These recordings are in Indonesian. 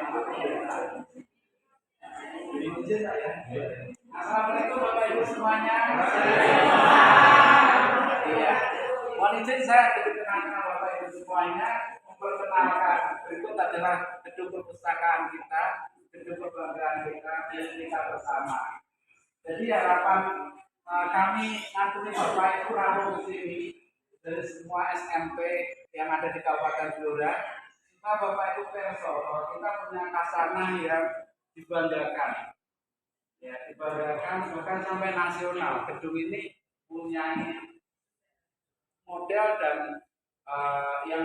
untuk pemberitaan. Izin saya. Assalamualaikum Bapak Ibu semuanya. Iya. Mohon izin saya diperkenalkan Bapak Ibu semuanya memperkenalkan berikut adalah gedung perpustakaan kita, gedung kebanggaan kita, milik kita bersama. Jadi harapan kami nganturi Bapak Ibu rampung di sini dari semua SMP yang ada di Kabupaten Blora. Kita Bapak Ibu perso bahwa kita punya kasanah yang dibanggakan, ya dibanggakan bahkan sampai nasional. Gedung ini punya model dan yang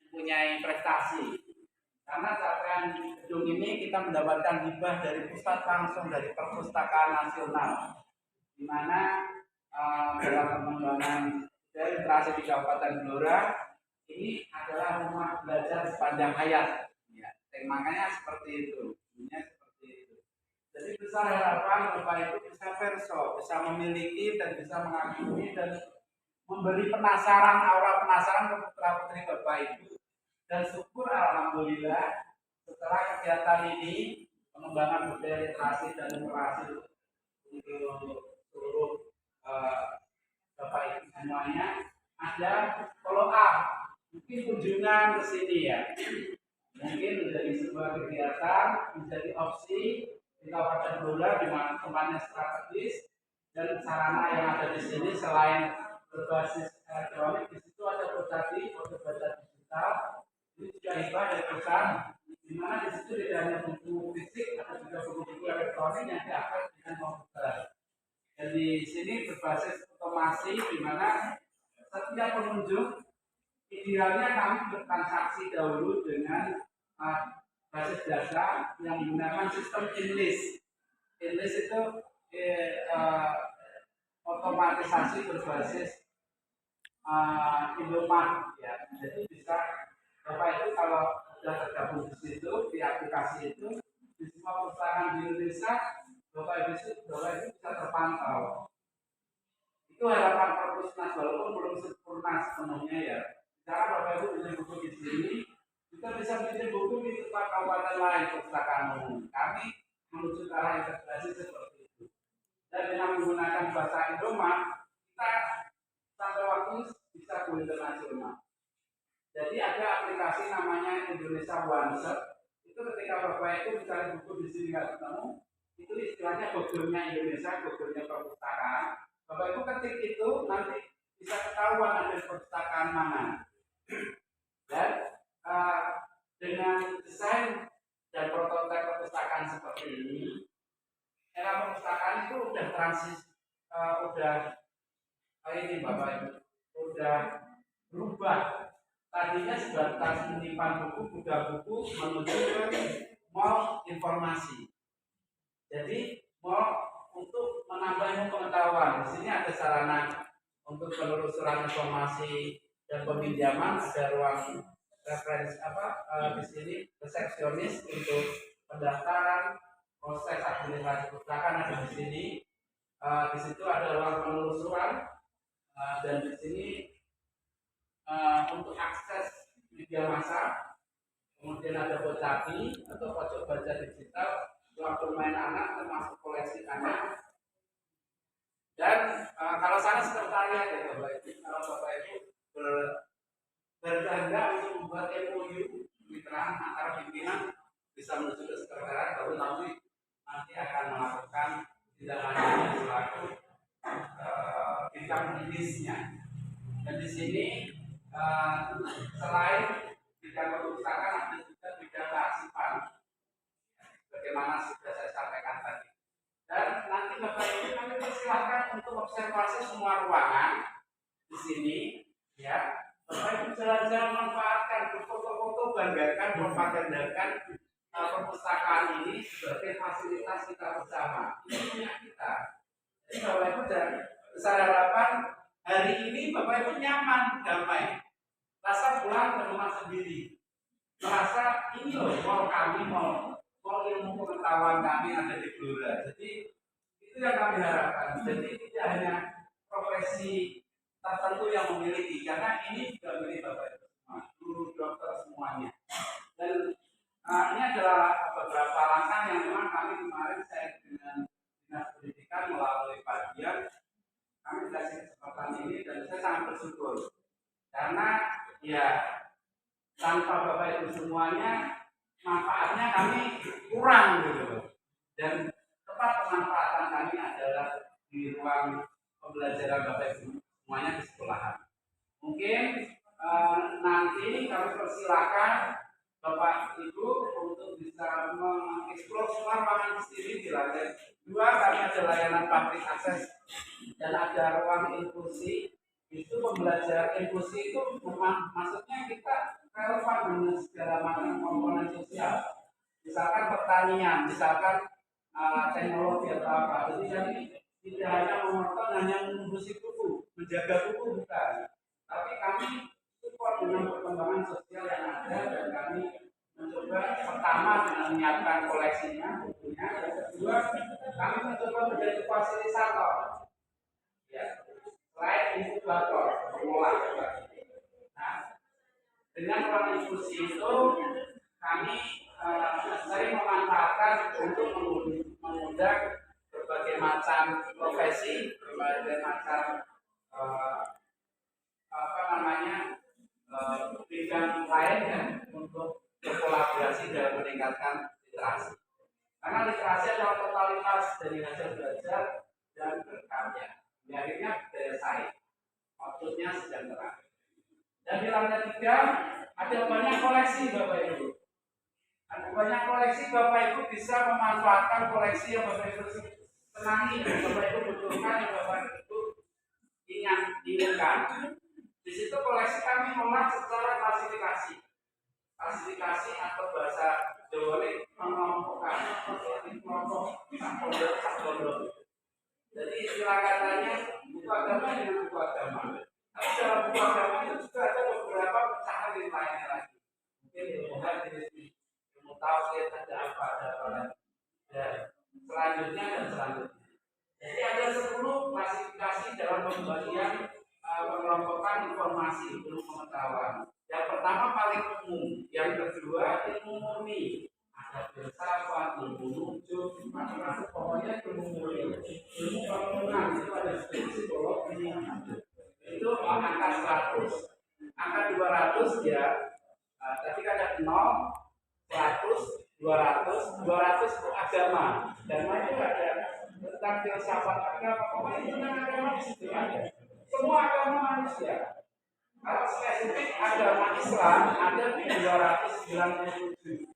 mempunyai prestasi. Karena capaian gedung ini kita mendapatkan hibah dari pusat langsung dari Perpustakaan Nasional, di mana dalam pengembangan dari literasi di Kabupaten Blora ini adalah rumah belajar sepanjang hayat. Ya, temanya seperti itu, seperti itu. Jadi besar harapan Bapak Ibu bisa perso, bisa memiliki dan bisa mengagumi dan memberi penasaran, aura penasaran ke putra putri Bapak Ibu. Dan syukur alhamdulillah setelah kegiatan ini pengembangan budaya literasi dan literasi untuk seluruh Bapak Ibu semuanya ada follow up, mungkin kunjungan ke sini ya, mungkin menjadi sebuah kegiatan, menjadi opsi di Kabupaten Blora di mana tempatnya strategis dan sarana yang ada di sini selain berbasis elektronik, di situ ada foto digital. Ini juga hibah dari perusahaan, di mana di situ tidak hanya buku fisik, ada juga buku-buku elektronik yang diakses dengan komputer. Dan di sini berbasis otomasi, di mana setiap pengunjung idealnya kami bertransaksi dahulu dengan basis jasa yang menggunakan sistem inlist. Inlist itu otomatisasi berbasis Indomaret ya. Jadi bisa Bapak itu kalau sudah tergabung di situ di aplikasi itu di semua perusahaan di Indonesia Bapak Ibu bisa terpantau. Itu harapan Perpusnas walaupun belum sempurna sepenuhnya ya. Cara Bapak Ibu punya buku di sini, kita bisa bikin buku di tempat kabupaten lain perpustakaan umum. Kami menuju ke arah integrasi seperti itu. Dan dengan menggunakan bahasa Indomaret, kita sampai waktu bisa go internasional. Jadi ada aplikasi namanya Indonesia One Shot. Itu ketika Bapak itu mencari buku di sini nggak ketemu, itu istilahnya Google-nya Indonesia, Google-nya perpustakaan. Bapak Ibu ketik itu nanti bisa ketahuan ada perpustakaan mana. Dan dengan desain dan prototipe perpustakaan seperti ini, era perpustakaan itu udah ini Bapak Ibu, udah berubah. Tadinya sebatas menyimpan buku, buku menuju ke mall informasi. Jadi mall untuk menambah pengetahuan. Di sini ada sarana untuk penelusuran informasi dan peminjaman, ada ruang referensi di sini resepsionis untuk pendaftaran, proses administrasi perpustakaan ada di sini. Di situ ada ruang penelusuran dan di sini untuk akses media massa, kemudian ada bocapi atau pojok baca digital, ruang bermain anak termasuk koleksi anak. Dan kalau sana sekretariat ya Bapak Ibu, kalau Bapak Ibu berkehendak untuk membuat MOU kemitraan antara pimpinan bisa menuju ke sekretariat, baru nanti akan melakukan tindak lanjut selaku bidang bisnisnya. Dan di sini selain bidang perpustakaan ada juga bidang kearsipan, bagaimana sudah saya sampaikan tadi. Dan nanti Bapak Ibu kami persilahkan untuk observasi semua ruangan di sini, ya. Bapak Ibu jalan-jalan manfaatkan, berfoto-foto, banggakan, propagandakan perpustakaan ini sebagai fasilitas kita bersama. Ini punya kita. Jadi Bapak Ibu besar harapan hari ini Bapak Ibu nyaman, damai, rasa pulang ke rumah sendiri, merasa ini loh mau kami mau ilmu pengetahuan kami ada di Blora. Jadi itu yang kami harapkan. Jadi tidak hanya profesi tertentu yang memiliki, karena ini juga milik Bapak Ibu semua, guru dokter semuanya. Dan Ini adalah beberapa langkah yang memang kami kemarin saya dengan dinas pendidikan melalui kajian kami dikasih kesempatan ini dan saya sangat bersyukur karena ya tanpa Bapak Ibu semuanya manfaatnya kami kurang gitu dan tempat pemanfaatan kami adalah di ruang pembelajaran Bapak Ibu semuanya di sekolahan. Mungkin nanti kami persilakan Bapak Ibu untuk bisa mengeksplor lapangan sendiri di lantai 2 kami ada layanan public access dan ada ruang inklusi. Itu pembelajaran inklusi itu maksudnya kita relevan dengan segala macam komponen sosial. Misalkan pertanian, misalkan teknologi atau apa. Jadi kami tidak hanya memotong hanya mengurusi buku, menjaga buku bukan. Tapi kami support dengan perkembangan sosial yang ada dan kami mencoba pertama dengan menyiapkan koleksinya, bukunya. Yang kedua, kami mencoba menjadi fasilitator. Ya, selain inkubator, pengolah. Nah, dengan ruang diskusi itu kami sering memanfaatkan untuk mengundang berbagai macam profesi, berbagai macam bidang lain ya, untuk berkolaborasi dalam meningkatkan literasi. Karena literasi adalah totalitas dari hasil belajar dan berkarya. Akhirnya daya saing, maksudnya sejahtera. Dan di lantai 3 ada banyak koleksi Bapak Ibu. Ada banyak koleksi Bapak Ibu bisa memanfaatkan koleksi yang Bapak Ibu senangi, Bapak Ibu butuhkan, yang Bapak Ibu inginkan. Di situ koleksi kami olah secara klasifikasi. Klasifikasi atau bahasa Jawa ini mengelompokkan menjadi kelompok subkelompok. Jadi istilah katanya buku agama dengan buku agama. Tapi dalam buku agama itu juga ada beberapa pecahan yang lainnya lagi. Mungkin ilmu hadis, ilmu tauhid, ada apa, ada apa lagi. Dan selanjutnya dan selanjutnya. Jadi ada 10 klasifikasi dalam pembagian mengelompokkan informasi ilmu pengetahuan. Yang pertama paling umum, yang kedua ilmu murni. Ada filsafat, ilmu nujum, macam-macam. Pokoknya ilmu murni, ilmu bangunan itu ada psikologi. Itu angka 100. Angka 200 ya. Tadi kan ada 0, 100, 200. 200 itu agama. Agama itu ada tentang filsafat agama. Pokoknya tentang agama di situ ada. Semua agama manusia. Kalau spesifik agama Islam ada di 297.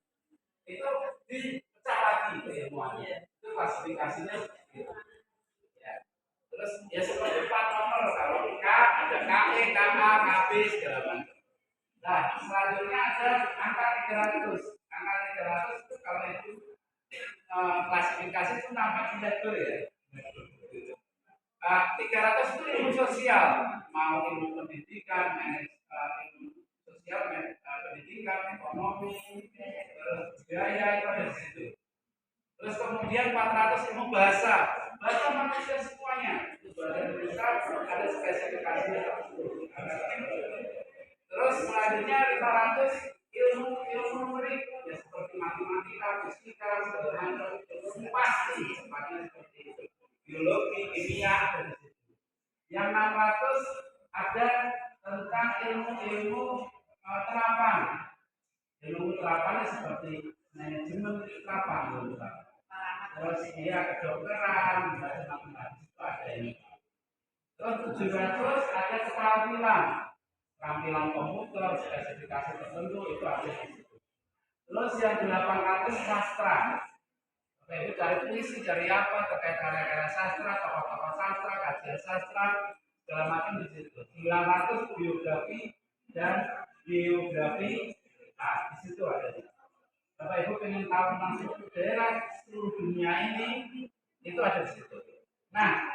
Itu dipecah lagi keilmuannya. Itu klasifikasinya seperti itu. Ya. Terus ya seperti 4 nomor kalau K ada KE, KA, KB segala macam. Nah, selanjutnya ada angka 300. Angka 300 itu kalau itu klasifikasi itu namanya level ya. 300 itu ilmu sosial, mau ilmu pendidikan, ilmu sosial, pendidikan, ekonomi, budaya itu ada di situ. Terus kemudian 400 ilmu bahasa, bahasa manusia semuanya. Bahasa Indonesia ada spesifikasinya. Terus selanjutnya 500 ilmu numerik ya seperti matematika, fisika, segala macam pasti seperti itu. Biologi, kimia ada di situ. Yang 600 ada tentang ilmu terapan. Ilmu terapan seperti manajemen terapan. Terus dia kedokteran, macam-macam itu ada ini. Terus 700 ada keterampilan komputer, spesifikasi tertentu itu ada di situ. Terus yang 800 sastra. Itu cari puisi, cari apa terkait karya-karya sastra, tokoh-tokoh sastra, kajian sastra, segala macam di situ. 900 biografi dan geografi, nah di situ ada. Bapak Ibu ingin tahu tentang suatu daerah seluruh dunia ini, itu ada di situ. Nah,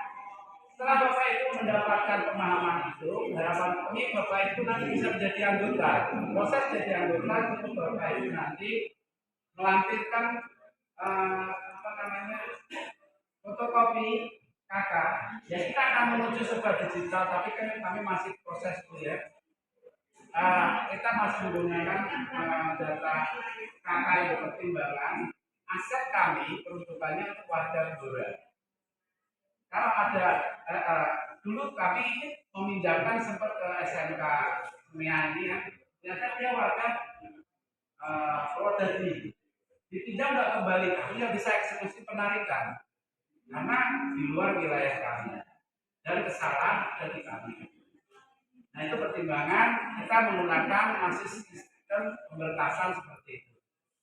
setelah Bapak Ibu mendapatkan pemahaman itu, harapan kami Bapak Ibu nanti bisa menjadi anggota. Proses jadi anggota itu Bapak Ibu nanti melampirkan fotokopi KK. Ya kita akan menuju serba digital, tapi kan kami masih proses kuliah. kita masih menggunakan data KKI pertimbangan aset kami peruntukannya untuk warga Blora. Kalau ada dulu kami meminjamkan sempat ke SMK Semia ini ya, ternyata dia warga Purwodadi, dipinjam nggak kembali, tapi nggak bisa eksekusi penarikan karena di luar wilayah kami dan kesalahan dari kami. Nah itu pertimbangan kita menggunakan masih sistem pemberkasan seperti itu.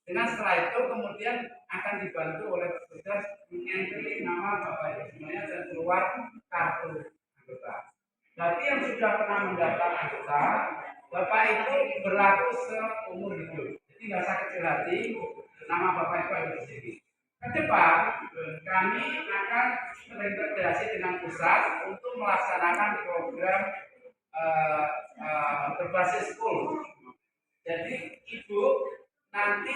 Dengan setelah itu kemudian akan dibantu oleh petugas mengentry nama Bapak Ibu semuanya dan keluar kartu anggota. Berarti yang sudah pernah mendaftar anggota, Bapak itu berlaku seumur hidup. Jadi nggak usah kecil hati, nama Bapak Ibu ada di sini. Ke depan kami akan terintegrasi dengan pusat untuk melaksanakan program berbasis school. Jadi ibu nanti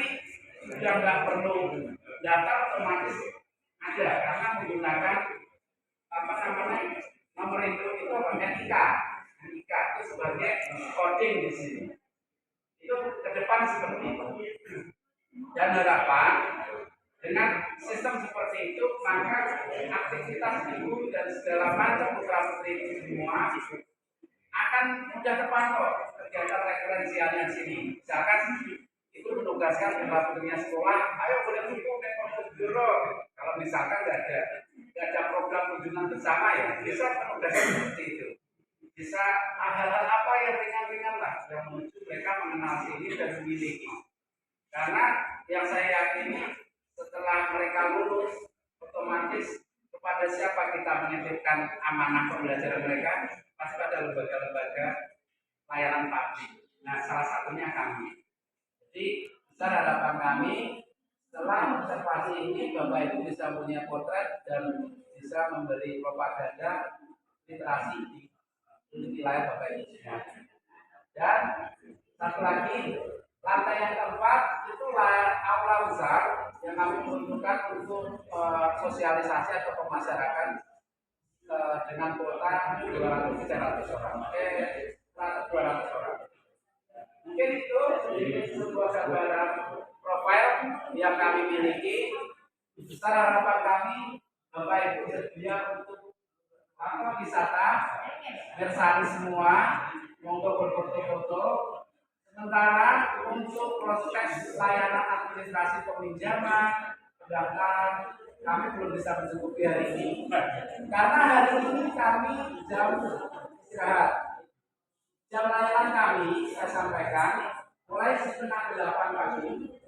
sudah nggak perlu data otomatis ada karena menggunakan apa namanya nomor induk itu NIK itu sebagai coding di sini. Itu ke depan seperti itu. Dan harapan dengan sistem seperti itu maka aktivitas ibu dan segala macam putra putri semua akan mudah terpantau kegiatan referensialnya sini. Misalkan itu menugaskan putra-putrinya sekolah, ayo boleh dukung Departemen Biro. Kalau misalkan nggak ada program kunjungan bersama ya, bisa penugasan seperti itu. Bisa hal-hal apa yang ringan-ringan lah yang menuju mereka mengenal sini dan memiliki. Karena yang saya yakini setelah mereka lulus otomatis kepada siapa kita menitipkan amanah pembelajaran mereka, pasti pada lembaga-lembaga layanan publik. Nah, salah satunya kami. Jadi besar harapan kami setelah observasi ini Bapak Ibu bisa punya potret dan bisa memberi propaganda literasi di wilayah Bapak Ibu semua. Dan satu lagi lantai yang keempat itu aula besar yang kami peruntukkan untuk sosialisasi atau pemasyarakat dengan kuota 200-300 orang. 200 orang. Mungkin itu sebuah gambaran profil yang kami miliki. Besar harapan kami Bapak Ibu sedia untuk wisata bersari semua, monggo berfoto-foto. Sementara untuk proses layanan administrasi peminjaman, pendaftaran kami belum bisa mencukupi hari ini. Karena hari ini kami jam istirahat. Jam layanan kami saya sampaikan mulai setengah 8 pagi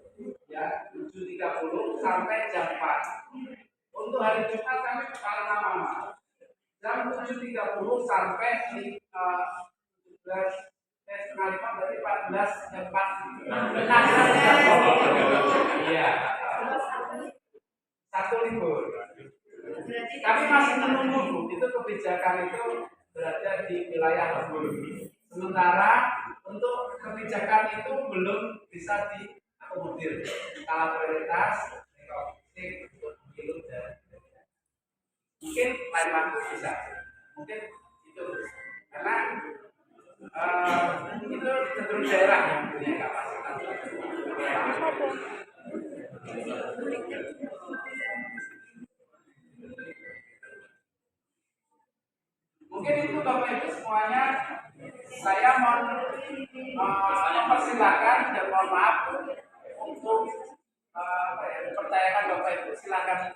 ya 7.30 sampai jam 4. Untuk hari Jumat kami paling lama jam 7.30 sampai 17 setengah 5 berarti 14 jam 4. Iya. Satu libur. Kami masih menunggu Bu, itu kebijakan itu berada di wilayah Lembur. Sementara untuk kebijakan itu belum bisa diakomodir. Skala prioritas, untuk pemilu dan mungkin lain waktu bisa. Mungkin itu karena itu cenderung daerah yang punya kapasitas. Mungkin itu Bapak Ibu semuanya. Saya mempersilahkan dan mohon maaf untuk percayakan Bapak Ibu silakan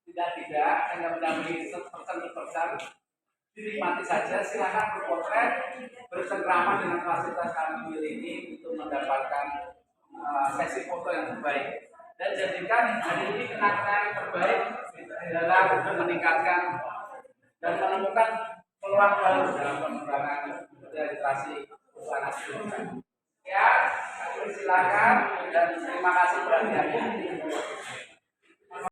tidak hanya mendampingi persen dinikmati saja. Silakan berpotret bercengkrama dengan fasilitas kami miliki untuk mendapatkan sesi foto yang terbaik dan jadikan hari ini kenangan yang terbaik dalam meningkatkan dan menemukan peluang baru dalam pengembangan literasi anak ya, silakan dan terima kasih perhatiannya.